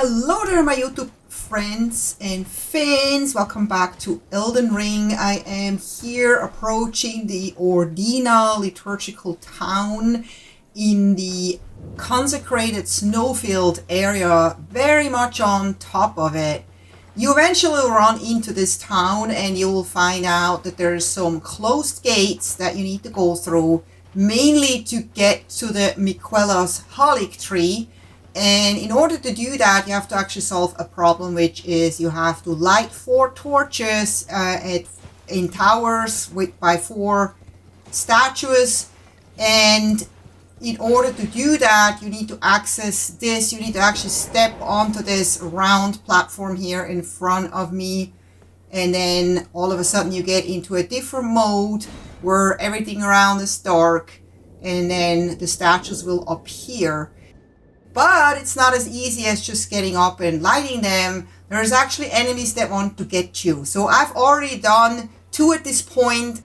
Hello there, my YouTube friends and fans. Welcome back to Elden Ring. I am here approaching the Ordina Liturgical Town in the consecrated snowfield area, very much on top of it. You eventually will run into this town and you will find out that there's some closed gates that you need to go through, mainly to get to the Miquella's Holic tree. And in order to do that, you have to actually solve a problem, which is you have to light 4 torches in towers by 4 statues. And in order to do that, you need to access this. You need to actually step onto this round platform here in front of me. And then all of a sudden you get into a different mode where everything around is dark. And then the statues will appear. But it's not as easy as just getting up and lighting them. There's actually enemies that want to get you. So I've already done 2 at this point,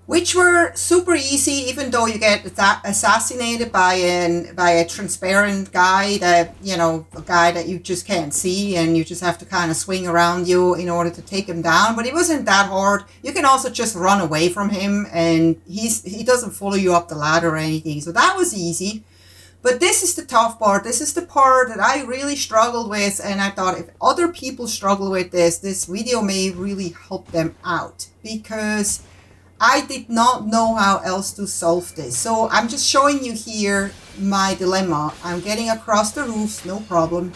which were super easy, even though you get assassinated by a transparent guy that, a guy that you just can't see, and you just have to kind of swing around you in order to take him down. But it wasn't that hard. You can also just run away from him, and he doesn't follow you up the ladder or anything. So that was easy. But this is the tough part. This is the part that I really struggled with, and I thought if other people struggle with this video may really help them out, because I did not know how else to solve this. So I'm just showing you here my dilemma. I'm getting across the roof, no problem.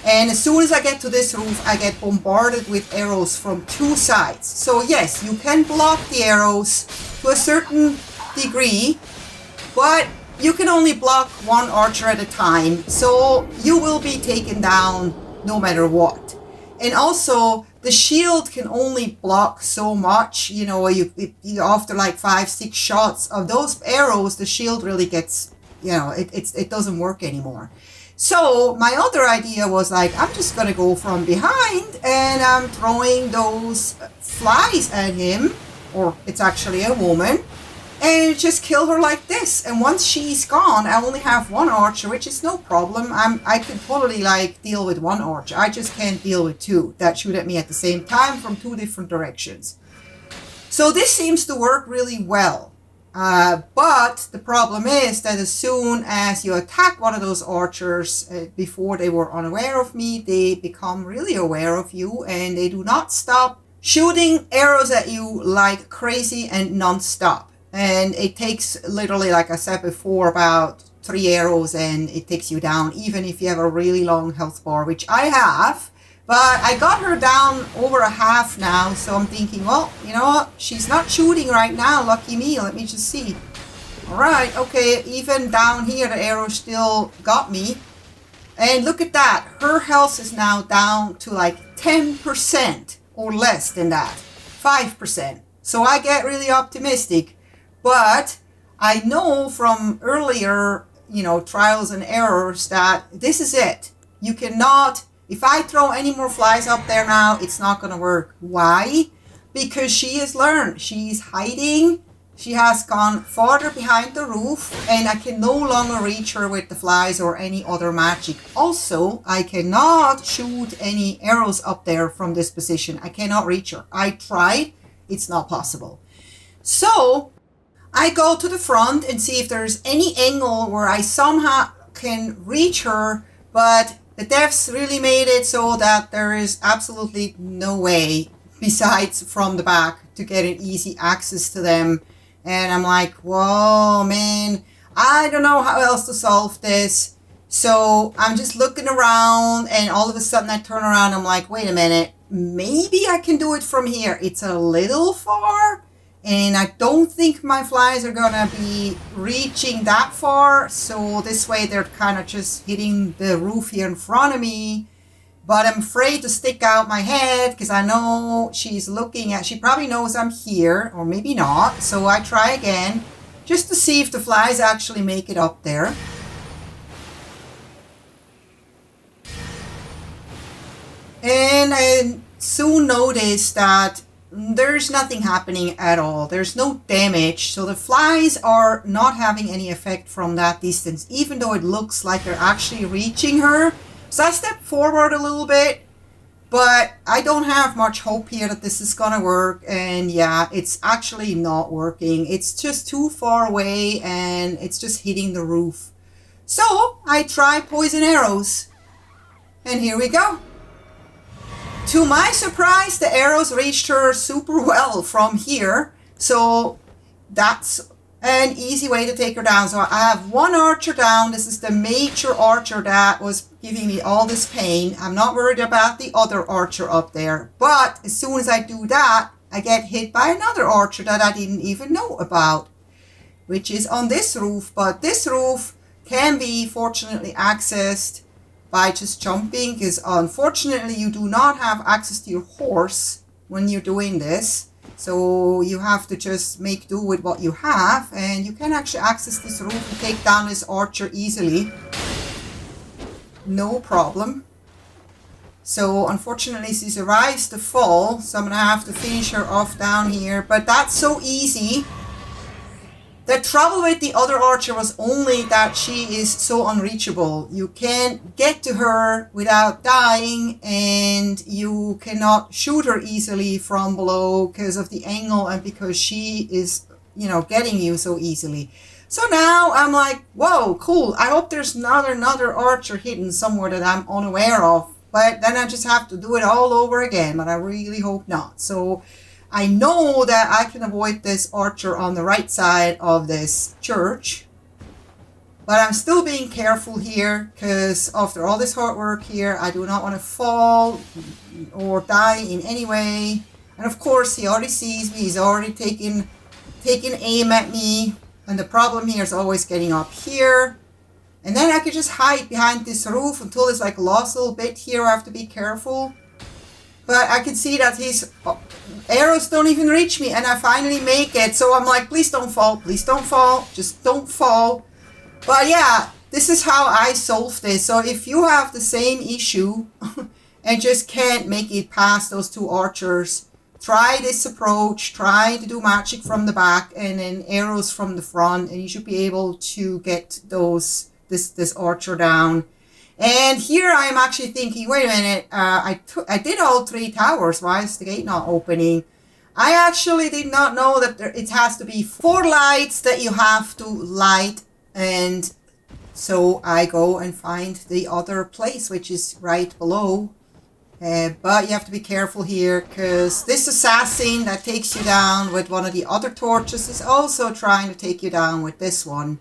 And as soon as I get to this roof, I get bombarded with arrows from 2 sides. So yes, you can block the arrows to a certain degree, but you can only block 1 archer at a time, so you will be taken down no matter what. And also, the shield can only block so much. After like 5-6 shots of those arrows, the shield really gets, it doesn't work anymore. So my other idea was like, I'm just gonna go from behind and I'm throwing those flies at him, or it's actually a woman, and just kill her like this. And once she's gone, I only have 1 archer, which is no problem. I can totally deal with 1 archer. I just can't deal with 2 that shoot at me at the same time from 2 different directions. So this seems to work really well. But the problem is that as soon as you attack one of those archers, before they were unaware of me, they become really aware of you, and they do not stop shooting arrows at you like crazy and non-stop. And it takes literally, like I said before, about 3 arrows and it takes you down, even if you have a really long health bar, which I have. But I got her down over a half now, so I'm thinking, well, you know what? She's not shooting right now, lucky me. Let me just see. Alright, okay, even down here the arrow still got me. And look at that. Her health is now down to like 10% or less than that. 5%. So I get really optimistic. But I know from earlier, trials and errors that this is it. You cannot, if I throw any more flies up there now, it's not going to work. Why? Because she has learned. She's hiding. She has gone farther behind the roof, and I can no longer reach her with the flies or any other magic. Also, I cannot shoot any arrows up there from this position. I cannot reach her. I tried. It's not possible. So I go to the front and see if there's any angle where I somehow can reach her, but the devs really made it so that there is absolutely no way besides from the back to get an easy access to them. And I'm like, whoa, man, I don't know how else to solve this. So I'm just looking around, and all of a sudden I turn around. I'm like, wait a minute, maybe I can do it from here. It's a little far. And I don't think my flies are gonna be reaching that far. So this way they're kind of just hitting the roof here in front of me. But I'm afraid to stick out my head because I know she's looking at, she probably knows I'm here, or maybe not. So I try again just to see if the flies actually make it up there. And I soon noticed that there's nothing happening at all. There's no damage. So the flies are not having any effect from that distance, even though it looks like they're actually reaching her. So I stepped forward a little bit, but I don't have much hope here that this is gonna work. And yeah, it's actually not working. It's just too far away and it's just hitting the roof. So I try poison arrows. And here we go. To my surprise, the arrows reached her super well from here. So that's an easy way to take her down. So I have one archer down. This is the major archer that was giving me all this pain. I'm not worried about the other archer up there. But as soon as I do that, I get hit by another archer that I didn't even know about, which is on this roof. But this roof can be fortunately accessed by just jumping, because unfortunately you do not have access to your horse when you're doing this. So you have to just make do with what you have, and you can actually access this roof and take down this archer easily. No problem. So unfortunately she survives the fall, so I'm gonna have to finish her off down here, but that's so easy. The trouble with the other archer was only that she is so unreachable. You can't get to her without dying, and you cannot shoot her easily from below because of the angle and because she is, you know, getting you so easily. So now I'm like, whoa, cool. I hope there's another archer hidden somewhere that I'm unaware of. But then I just have to do it all over again, but I really hope not. So I know that I can avoid this archer on the right side of this church, but I'm still being careful here because after all this hard work here, I do not want to fall or die in any way. And of course, he already sees me. He's already taking aim at me. And the problem here is always getting up here. And then I could just hide behind this roof until it's like lost a little bit here. I have to be careful. But I can see that his arrows don't even reach me, and I finally make it. So I'm like, please don't fall, please don't fall, just don't fall. But yeah, this is how I solve this. So if you have the same issue and just can't make it past those two archers, try this approach, try to do magic from the back and then arrows from the front, and you should be able to get this archer down. And here I am actually thinking, wait a minute, I did all 3 towers. Why is the gate not opening? I actually did not know that it has to be 4 lights that you have to light. And so I go and find the other place, which is right below. But you have to be careful here, because this assassin that takes you down with one of the other torches is also trying to take you down with this one.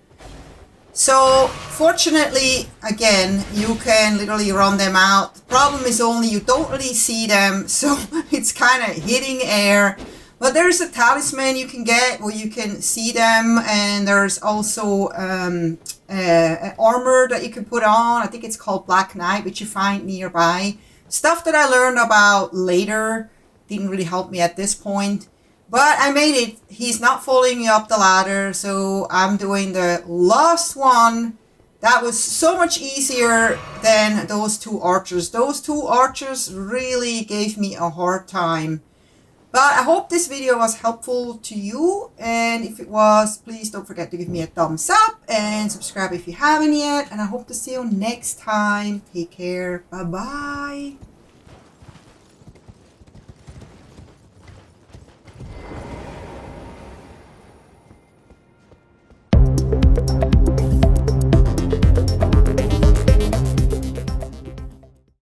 So fortunately, again, you can literally run them out. The problem is only you don't really see them, so it's kind of hitting air. But there's a talisman you can get where you can see them, and there's also an armor that you can put on. I think it's called Black Knight, which you find nearby. Stuff that I learned about later didn't really help me at this point. But I made it. He's not following me up the ladder, so I'm doing the last one. That was so much easier than those 2 archers. Those 2 archers really gave me a hard time. But I hope this video was helpful to you. And if it was, please don't forget to give me a thumbs up and subscribe if you haven't yet. And I hope to see you next time. Take care. Bye-bye.